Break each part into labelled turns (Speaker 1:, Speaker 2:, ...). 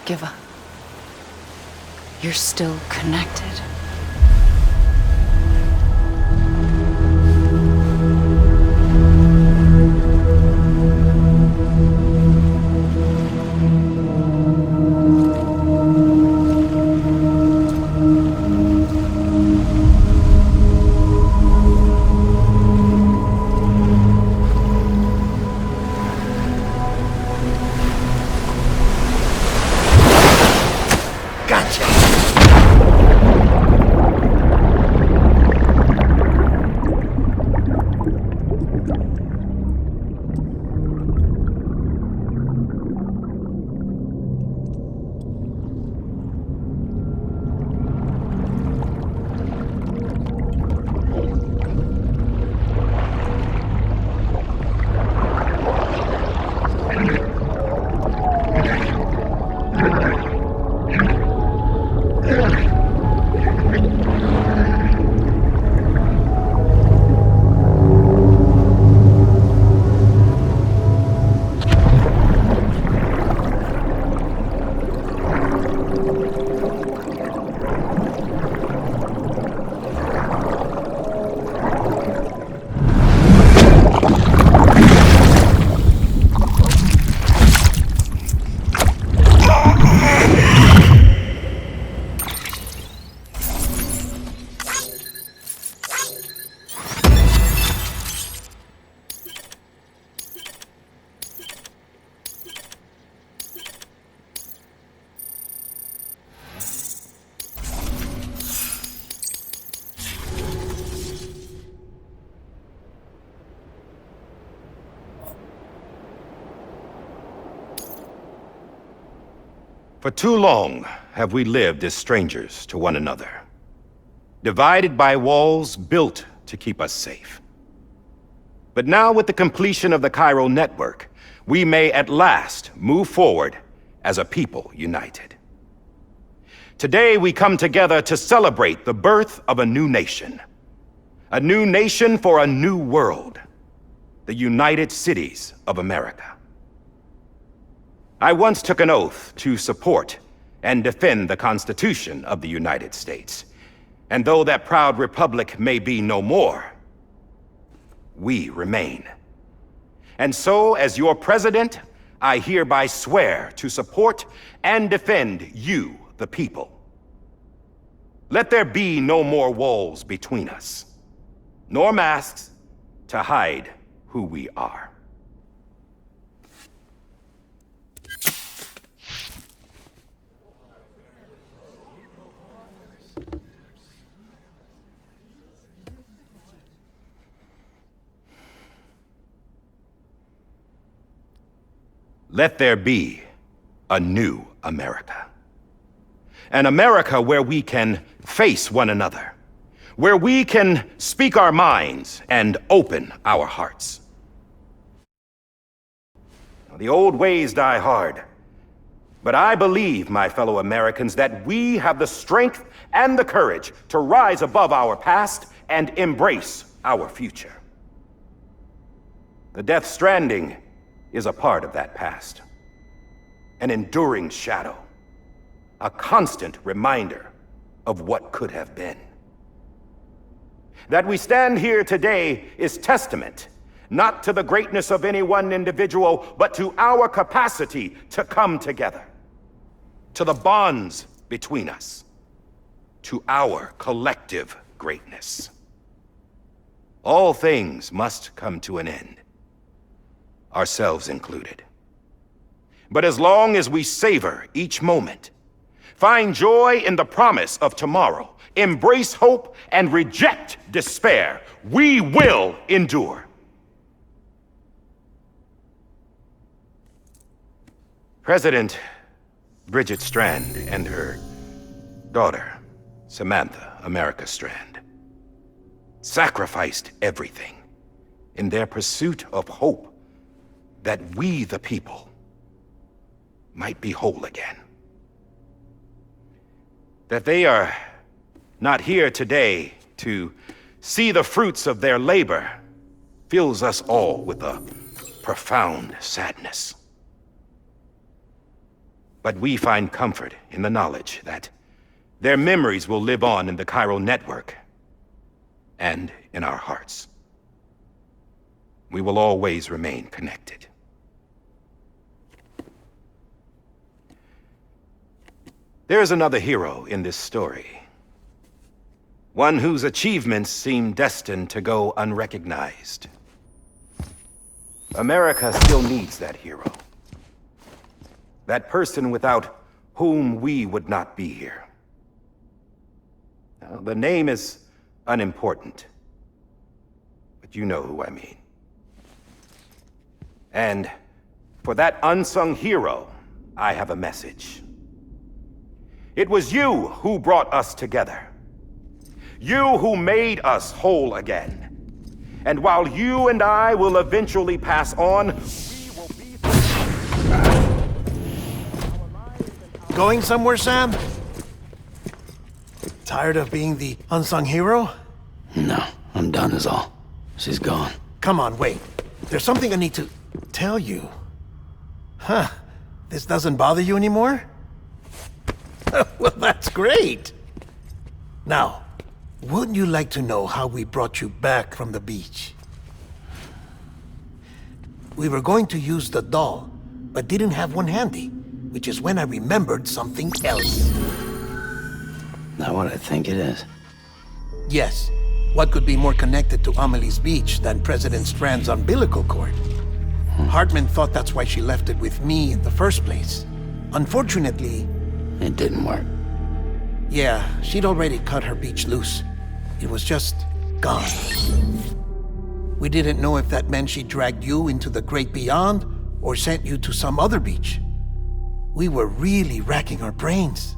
Speaker 1: give up. You're still connected.
Speaker 2: For too long have we lived as strangers to one another, divided by walls built to keep us safe. But now, with the completion of the chiral network, we may at last move forward as a people united. Today we come together to celebrate the birth of a new nation. A new nation for a new world. The United Cities of America. I once took an oath to support and defend the Constitution of the United States. And though that proud republic may be no more, we remain. And so, as your president, I hereby swear to support and defend you, the people. Let there be no more walls between us, nor masks to hide who we are. Let there be a new America. An America where we can face one another, where we can speak our minds and open our hearts. The old ways die hard, but I believe, my fellow Americans, that we have the strength and the courage to rise above our past and embrace our future. The Death Stranding is a part of that past. An enduring shadow. A constant reminder of what could have been. That we stand here today is testament, not to the greatness of any one individual, but to our capacity to come together. To the bonds between us. To our collective greatness. All things must come to an end. Ourselves included. But as long as we savor each moment, find joy in the promise of tomorrow, embrace hope, and reject despair, we will endure. President Bridget Strand and her daughter, Samantha America Strand, sacrificed everything in their pursuit of hope that we, the people, might be whole again. That they are not here today to see the fruits of their labor fills us all with a profound sadness. But we find comfort in the knowledge that their memories will live on in the chiral network and in our hearts. We will always remain connected. There's another hero in this story. One whose achievements seem destined to go unrecognized. America still needs that hero. That person without whom we would not be here. Now, the name is unimportant, but you know who I mean. And for that unsung hero, I have a message. It was you who brought us together. You who made us whole again. And while you and I will eventually pass on, we will be...
Speaker 3: Going somewhere, Sam? Tired of being the unsung hero?
Speaker 4: No, I'm done is all. She's gone.
Speaker 3: Come on, wait. There's something I need to tell you. Huh. This doesn't bother you anymore? Well, that's great. Now, wouldn't you like to know how we brought you back from the beach? We were going to use the doll, but didn't have one handy, which is when I remembered something else.
Speaker 4: Not what I think it is.
Speaker 3: Yes. What could be more connected to Amelie's beach than President Strand's umbilical cord? Hartman thought that's why she left it with me in the first place. Unfortunately...
Speaker 4: It didn't work.
Speaker 3: Yeah, she'd already cut her beach loose. It was just gone. We didn't know if that meant she dragged you into the great beyond or sent you to some other beach. We were really racking our brains.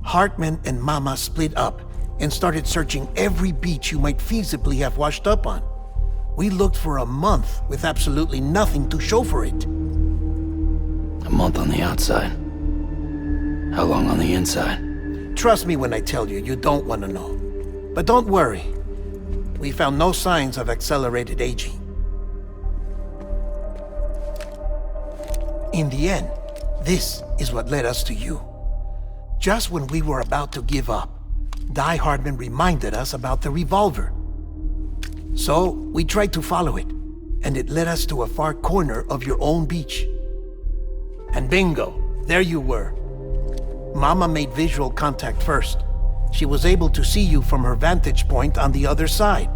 Speaker 3: Hartman and Mama split up and started searching every beach you might feasibly have washed up on. We looked for a month with absolutely nothing to show for it.
Speaker 4: A month on the outside. How long on the inside?
Speaker 3: Trust me when I tell you, you don't want to know. But don't worry. We found no signs of accelerated aging. In the end, this is what led us to you. Just when we were about to give up, Die Hartman reminded us about the revolver. So, we tried to follow it, and it led us to a far corner of your own beach. And bingo, there you were. Mama made visual contact first. She was able to see you from her vantage point on the other side.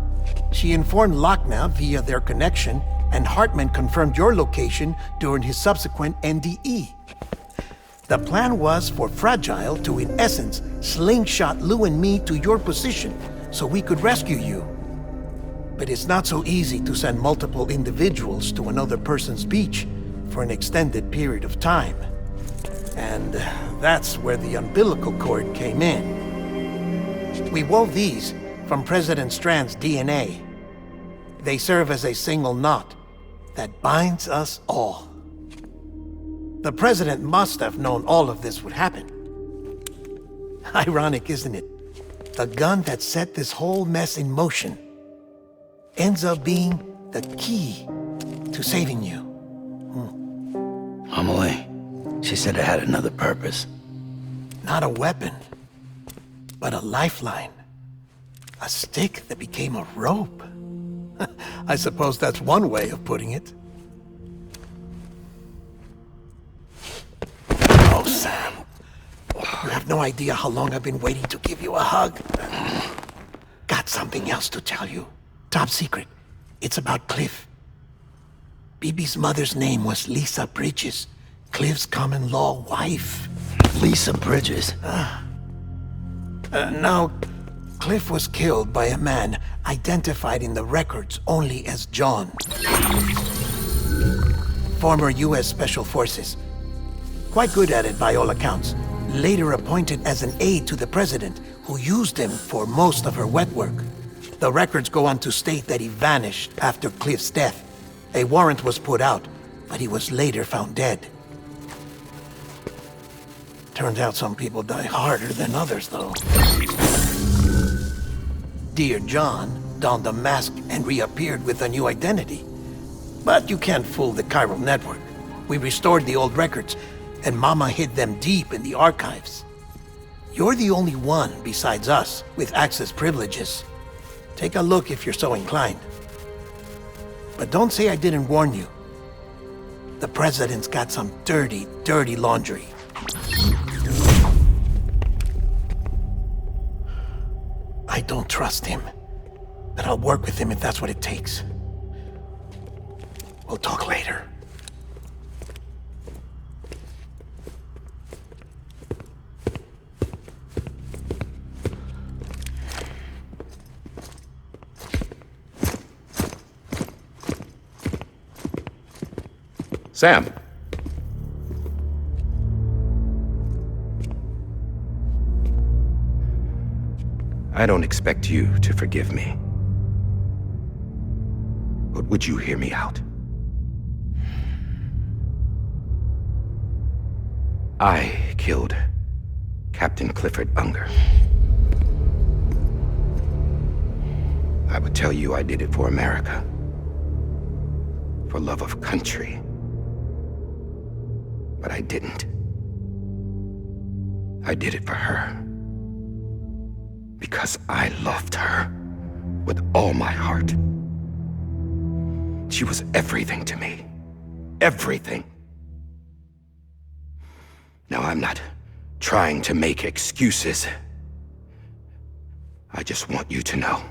Speaker 3: She informed Lochner via their connection, and Hartman confirmed your location during his subsequent NDE. The plan was for Fragile to, in essence, slingshot Lou and me to your position so we could rescue you. But it's not so easy to send multiple individuals to another person's beach for an extended period of time. And that's where the umbilical cord came in. We wove these from President Strand's DNA. They serve as a single knot that binds us all. The President must have known all of this would happen. Ironic, isn't it? The gun that set this whole mess in motion ends up being the key to saving you.
Speaker 4: Amelie, she said it had another purpose.
Speaker 3: Not a weapon, but a lifeline. A stick that became a rope. I suppose that's one way of putting it. Oh, Sam. You have no idea how long I've been waiting to give you a hug. Got something else to tell you. Top secret. It's about Cliff. Bibi's mother's name was Lisa Bridges, Cliff's common-law wife.
Speaker 4: Lisa Bridges?
Speaker 3: Now, Cliff was killed by a man identified in the records only as John. Former U.S. Special Forces. Quite good at it by all accounts. Later appointed as an aide to the president, who used him for most of her wet work. The records go on to state that he vanished after Cliff's death. A warrant was put out, but he was later found dead. Turns out some people die harder than others, though. Dear John donned a mask and reappeared with a new identity. But you can't fool the chiral network. We restored the old records, and Mama hid them deep in the archives. You're the only one besides us with access privileges. Take a look if you're so inclined. But don't say I didn't warn you. The President's got some dirty, dirty laundry. I don't trust him, but I'll work with him if that's what it takes. We'll talk later.
Speaker 2: Sam. I don't expect you to forgive me. But would you hear me out? I killed Captain Clifford Unger. I would tell you I did it for America. For love of country. But I didn't. I did it for her. Because I loved her with all my heart. She was everything to me. Everything. Now, I'm not trying to make excuses. I just want you to know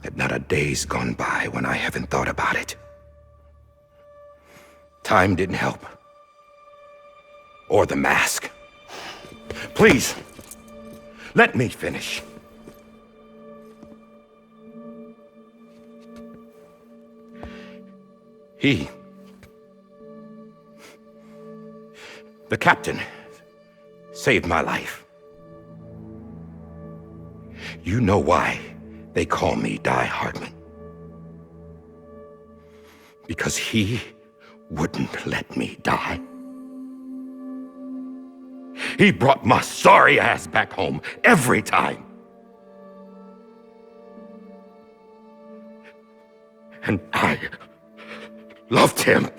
Speaker 2: that not a day's gone by when I haven't thought about it. Time didn't help. Or the mask. Please, let me finish. The captain, saved my life. You know why they call me Die Hardman. Because he wouldn't let me die. He brought my sorry ass back home every time. And I loved him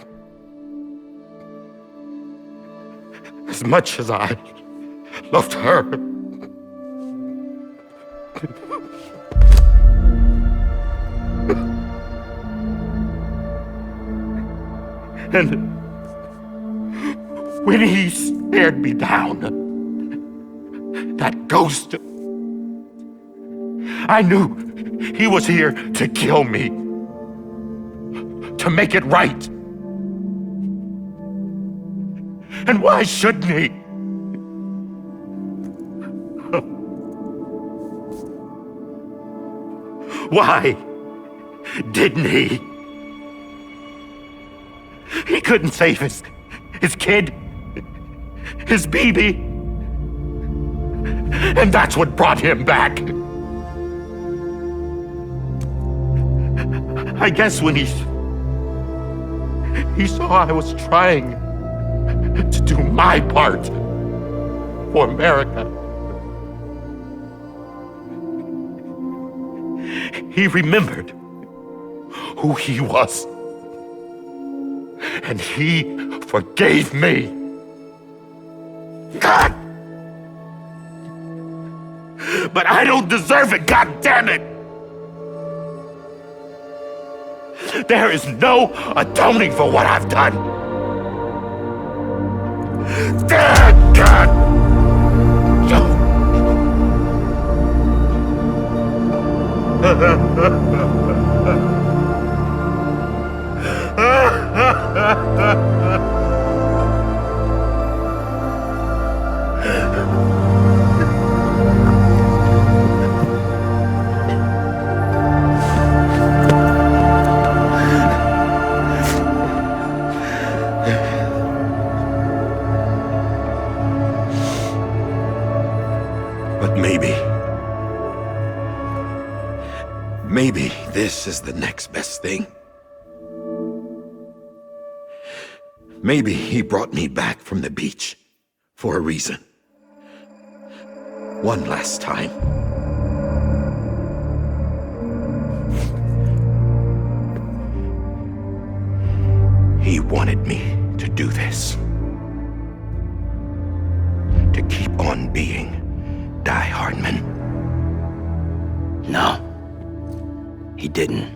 Speaker 2: as much as I loved her. And when he stared me down, that ghost, I knew he was here to kill me, to make it right. And why shouldn't he? Why didn't he? He couldn't save his kid, his baby. And that's what brought him back. I guess when he saw I was trying to do my part for America, he remembered who he was. And he forgave me. God! But I don't deserve it, God damn it! There is no atoning for what I've done. Damn, God! But maybe this is the next best thing. Maybe he brought me back from the beach for a reason. One last time. He wanted me to do this. one being die, Hardman?
Speaker 4: No. He didn't.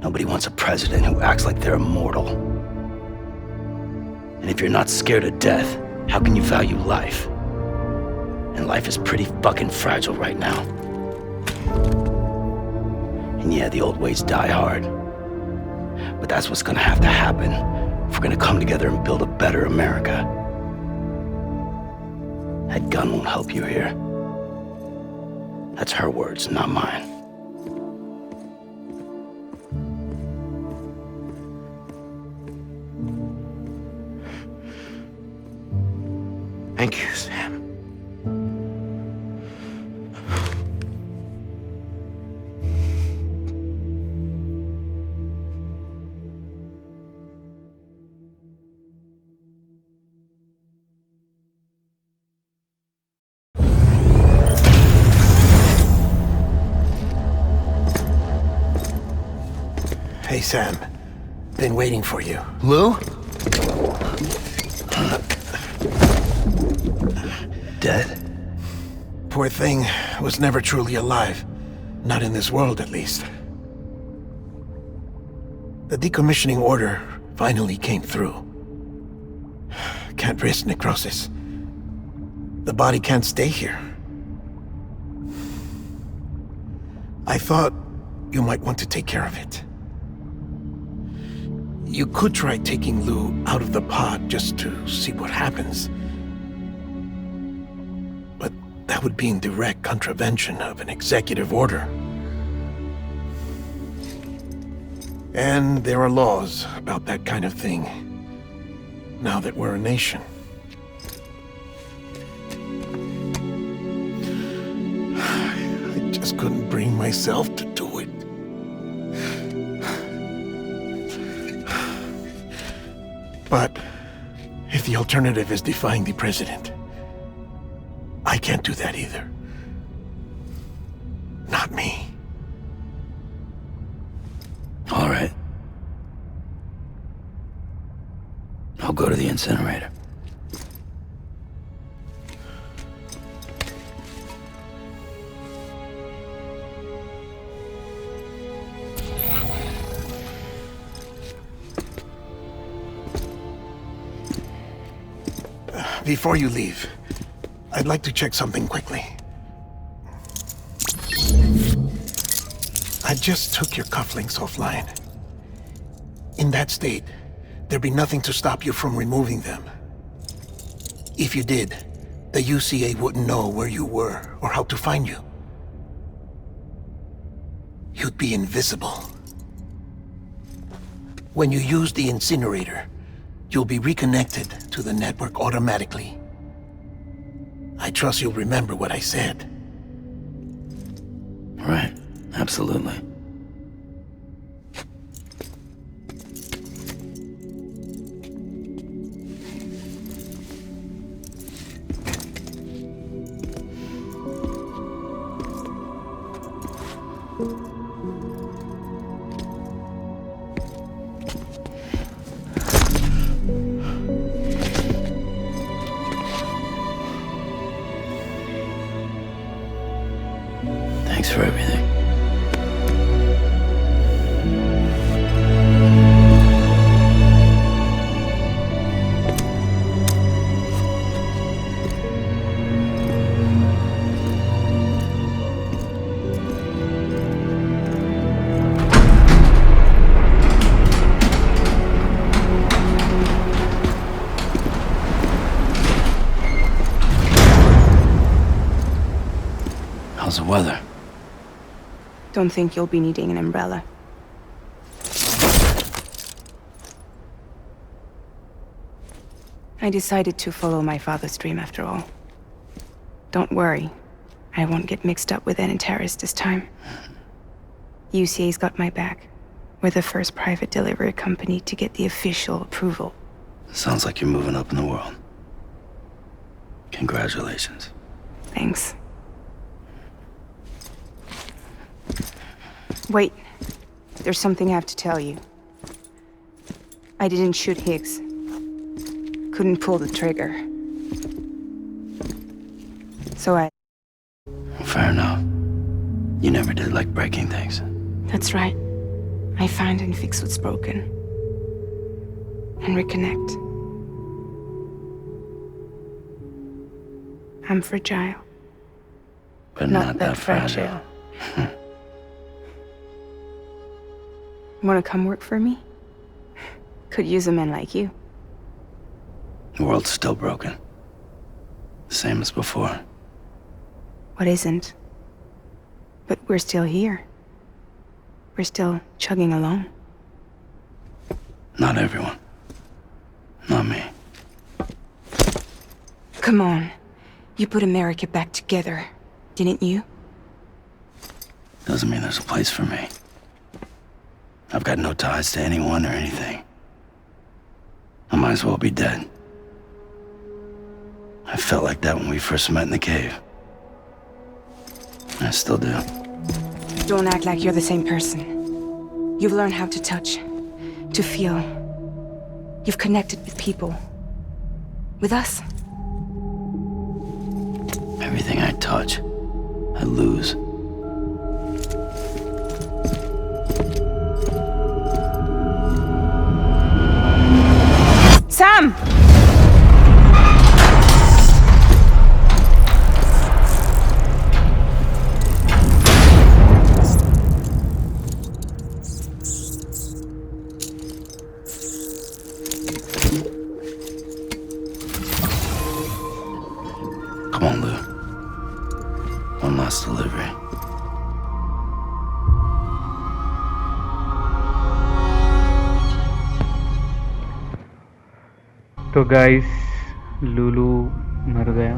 Speaker 4: Nobody wants a president who acts like they're immortal. And if you're not scared of death, how can you value life? And life is pretty fucking fragile right now. And yeah, the old ways die hard. But that's what's gonna have to happen if we're gonna come together and build a better America. That gun won't help you here. That's her words, not mine.
Speaker 2: Thank you, Sam.
Speaker 3: Hey, Sam. Been waiting for you.
Speaker 4: Lou? Dead?
Speaker 3: Poor thing was never truly alive. Not in this world, at least. The decommissioning order finally came through. Can't risk necrosis. The body can't stay here. I thought you might want to take care of it. You could try taking Lou out of the pod just to see what happens. But that would be in direct contravention of an executive order. And there are laws about that kind of thing, now that we're a nation. I just couldn't bring myself to do it. But if the alternative is defying the president, I can't do that either. Not me.
Speaker 4: All right. I'll go to the incinerator.
Speaker 3: Before you leave, I'd like to check something quickly. I just took your cufflinks offline. In that state, there'd be nothing to stop you from removing them. If you did, the UCA wouldn't know where you were or how to find you. You'd be invisible. When you use the incinerator, you'll be reconnected to the network automatically. I trust you'll remember what I said.
Speaker 4: Right, absolutely. Thanks for everything. How's the weather?
Speaker 1: Don't think you'll be needing an umbrella. I decided to follow my father's dream after all. Don't worry, I won't get mixed up with any terrorists this time. UCA's got my back. We're the first private delivery company to get the official approval.
Speaker 4: Sounds like you're moving up in the world. Congratulations.
Speaker 1: Thanks. Wait, there's something I have to tell you. I didn't shoot Higgs. Couldn't pull the trigger. So
Speaker 4: Fair enough. You never did like breaking things.
Speaker 1: That's right. I find and fix what's broken. And reconnect. I'm fragile.
Speaker 4: But not that fragile.
Speaker 1: Wanna come work for me? Could use a man like you.
Speaker 4: The world's still broken. Same as before.
Speaker 1: What isn't? But we're still here. We're still chugging along.
Speaker 4: Not everyone. Not me.
Speaker 1: Come on. You put America back together, didn't you?
Speaker 4: Doesn't mean there's a place for me. I've got no ties to anyone or anything. I might as well be dead. I felt like that when we first met in the cave. I still do.
Speaker 1: Don't act like you're the same person. You've learned how to touch, to feel. You've connected with people. With us.
Speaker 4: Everything I touch, I lose.
Speaker 1: Sam!
Speaker 4: Come on, Lou. One last delivery.
Speaker 5: तो guys Lulu मर गया,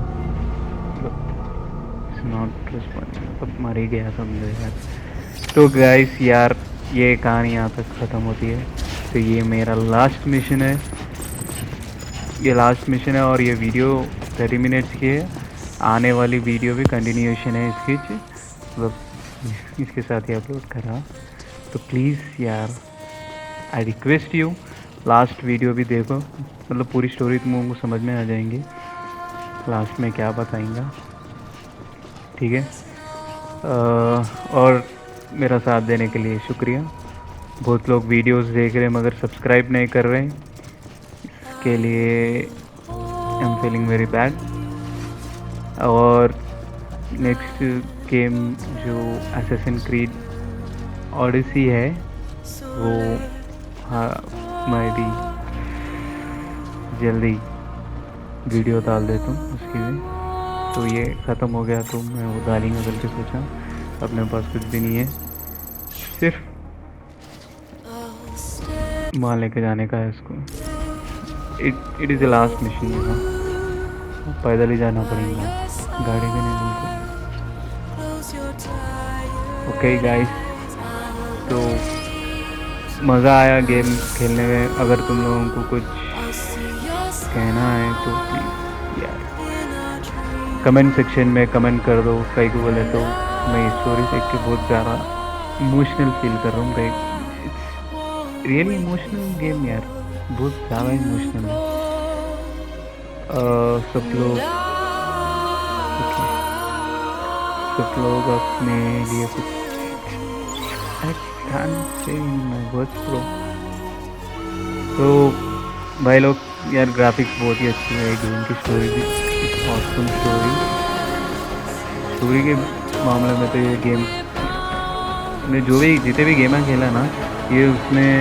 Speaker 5: not responding, मतलब मर ही गया समझो यार। तो guys यार ये कहानी यहाँ तक ख़त्म होती है। तो ये मेरा लास्ट मिशन है, ये लास्ट मिशन है और ये वीडियो 30 मिनट्स की है। आने वाली वीडियो भी कंटिन्यूएशन है इसकी, मतलब इसके साथ ही अपलोड करा। तो प्लीज़ यार I request you last video भी देखो, मतलब पूरी स्टोरी तुम लोगों को समझ में आ जाएंगी लास्ट में क्या बताएंगा, ठीक है। और मेरा साथ देने के लिए शुक्रिया। बहुत लोग वीडियोस देख रहे हैं मगर सब्सक्राइब नहीं कर रहे हैं, इसके लिए I am feeling very bad. और नेक्स्ट गेम जो असैसिन क्रीड ऑडिसी है वो मैं भी जल्दी वीडियो डाल देता हूँ उसकी भी। तो ये ख़त्म हो गया तो मैं वो डालेंगे बल्कि सोचा, अपने पास कुछ भी नहीं है, सिर्फ वहाँ लेके जाने का है इसको। It is the last mission है, पैदल ही जाना पड़ेगा, गाड़ी भी नहीं बिल्कुल। ओके गाइस, तो मज़ा आया गेम खेलने में। अगर तुम लोगों को कुछ कहना है तो प्लीज़ यार कमेंट सेक्शन में कमेंट कर दो। कहीं को बोले तो मैं स्टोरी देख के बहुत ज़्यादा इमोशनल फील कर रहा हूँ। कहीं इट्स रियली इमोशनल गेम यार, बहुत ज़्यादा इमोशनल है। सब लोग अपने लिए कुछ तो भाई लोग यार ग्राफिक्स बहुत ही अच्छी है, गेम की स्टोरी भी ऑसम स्टोरी के मामले में तो ये गेम ने जो भी जितने भी गेम खेला ना, ये उसमें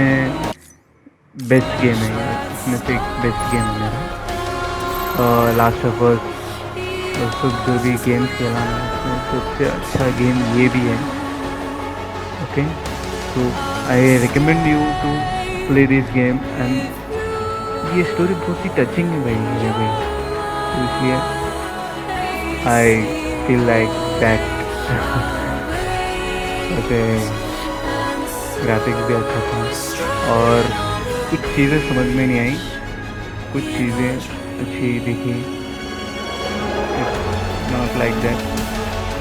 Speaker 5: बेस्ट गेम है यार, इसमें से एक बेस्ट गेम है मेरा। लास्ट ऑफ अस सब जो भी गेम्स खेला ना उसमें सबसे अच्छा गेम ये भी है। ओके, तो I recommend you to play this game. And ये स्टोरी बहुत ही टचिंग है भाई, है भाई, तो इसलिए I feel like that. Okay, graphics भी अच्छा था और कुछ चीज़ें समझ में नहीं आई, कुछ चीज़ें अच्छी दिखी। नॉट लाइक दैट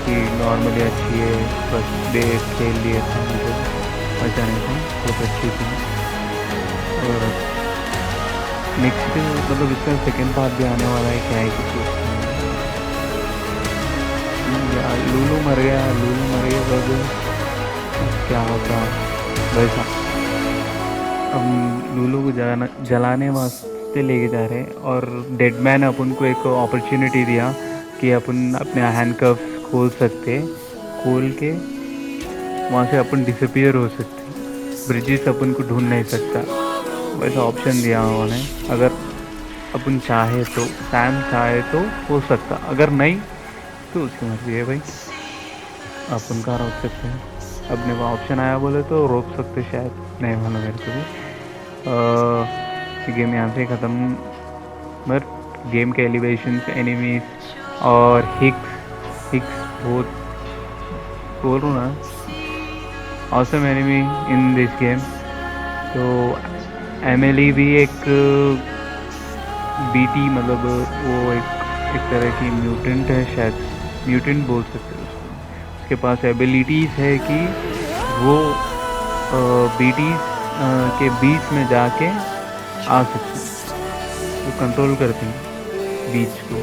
Speaker 5: कि नॉर्मली अच्छी है, बस देख खेल लिए था, मुझे मजा नहीं था, बहुत अच्छी थी। और नेक्स्ट मतलब इसका सेकेंड पार्ट भी आने वाला है, क्या है कुछ लूलू मर गया तो क्या होता वैसा। अब लूलू को जलाने वास्ते लेके जा रहे हैं और डेडमैन अपन को एक अपॉर्चुनिटी दिया कि अपन अपने हैंडकफ्स खोल के वहाँ से अपन डिसअपियर हो सकते, ब्रिजेस अपन को ढूंढ नहीं सकता, वैसा ऑप्शन दिया उन्होंने। अगर अपन चाहे तो, सैम चाहे तो हो सकता, अगर नहीं तो उसकी मर्जी है भाई, अपन कहाँ रोक सकते हैं। अपने को ऑप्शन आया बोले तो रोक सकते शायद, नहीं मालूम मेरे को भी। गेम यहाँ से ख़त्म, बट गेम के एलिवेशंस, एनिमीज और हिक्स बहुत बोल रहा हूँ ना, awesome enemy in this game. तो एमिली भी एक बीटी, मतलब वो एक तरह की म्यूटेंट है शायद, म्यूटेंट बोल सकते हैं उसको। उसके पास एबिलिटीज़ है कि वो बीटीज के बीच में जाके आ सकती, वो कंट्रोल करती है बीच को,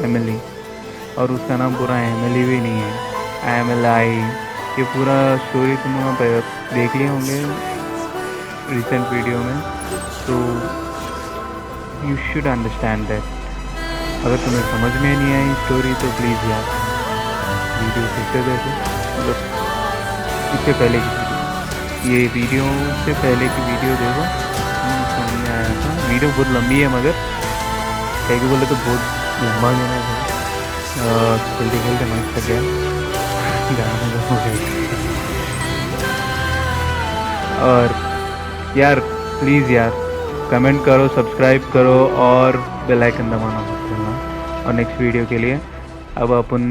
Speaker 5: एमिली। और उसका नाम पूरा एमिली भी नहीं है, एमिलाई। ये पूरा स्टोरी तुम देख लिए होंगे रिसेंट वीडियो में, तो यू शुड अंडरस्टैंड दैट। अगर तुम्हें समझ में नहीं आई स्टोरी तो प्लीज़ यार वीडियो फिर से देखो, मतलब इससे पहले की वीडियो से पहले की वीडियो देखो, समझ में आया था। वीडियो बहुत लंबी है मगर कहीं को बोले तो बहुत लंबा गेम है, जल्दी खेलते मस्त लग गया गाना हो गया। और यार प्लीज़ यार कमेंट करो, सब्सक्राइब करो और बेल आइकन दबाना मत भूलना। और नेक्स्ट वीडियो के लिए अब अपन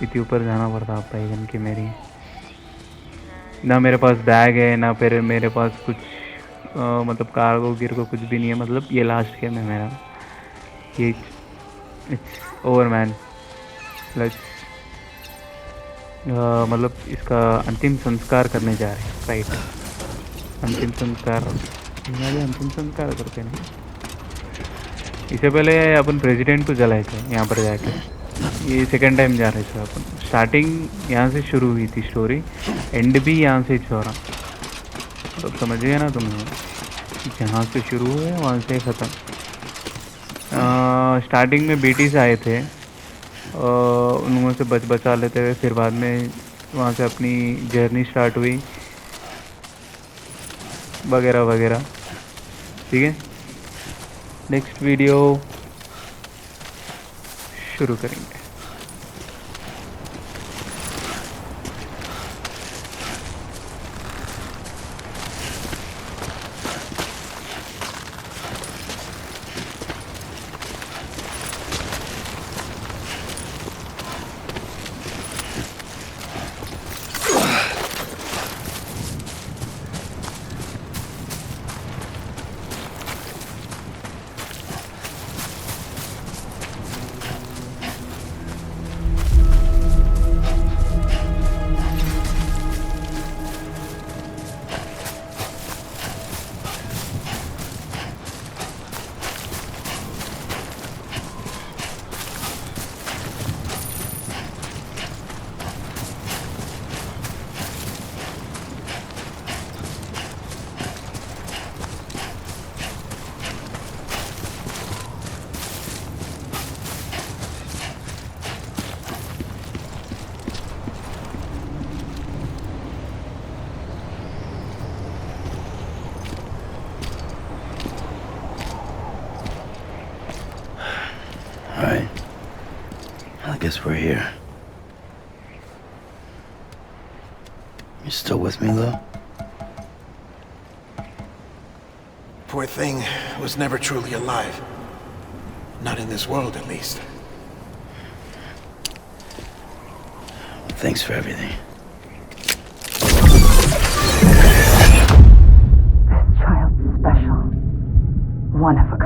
Speaker 5: इतने ऊपर जाना पड़ता भाईगन की, मेरी ना मेरे पास बैग है ना फिर मेरे पास कुछ मतलब कार्गो गिरगो कुछ भी नहीं है। मतलब ये लास्ट गेम है मेरा, ये इट्स ओवर मैन। मतलब इसका अंतिम संस्कार करने जा रहे हैं, राइट? अंतिम संस्कार करते हैं। इससे पहले अपन प्रेसिडेंट को जलाए थे यहाँ पर जाके, ये सेकंड टाइम जा रहे थे अपन। स्टार्टिंग यहाँ से शुरू हुई थी स्टोरी, एंड भी यहाँ से छोड़ा, मतलब समझ गए ना तुम लोग, जहाँ से शुरू हुए वहाँ से ख़त्म। स्टार्टिंग में बीटीज आए थे, उनमें से बचा लेते हुए फिर बाद में वहाँ से अपनी जर्नी स्टार्ट हुई वगैरह वगैरह, ठीक है। नेक्स्ट वीडियो शुरू करेंगे।
Speaker 4: I guess we're here. You still with me, though?
Speaker 3: Poor thing was never truly alive. Not in this world, at least.
Speaker 4: Thanks for everything.
Speaker 6: This child's special. One of a kind.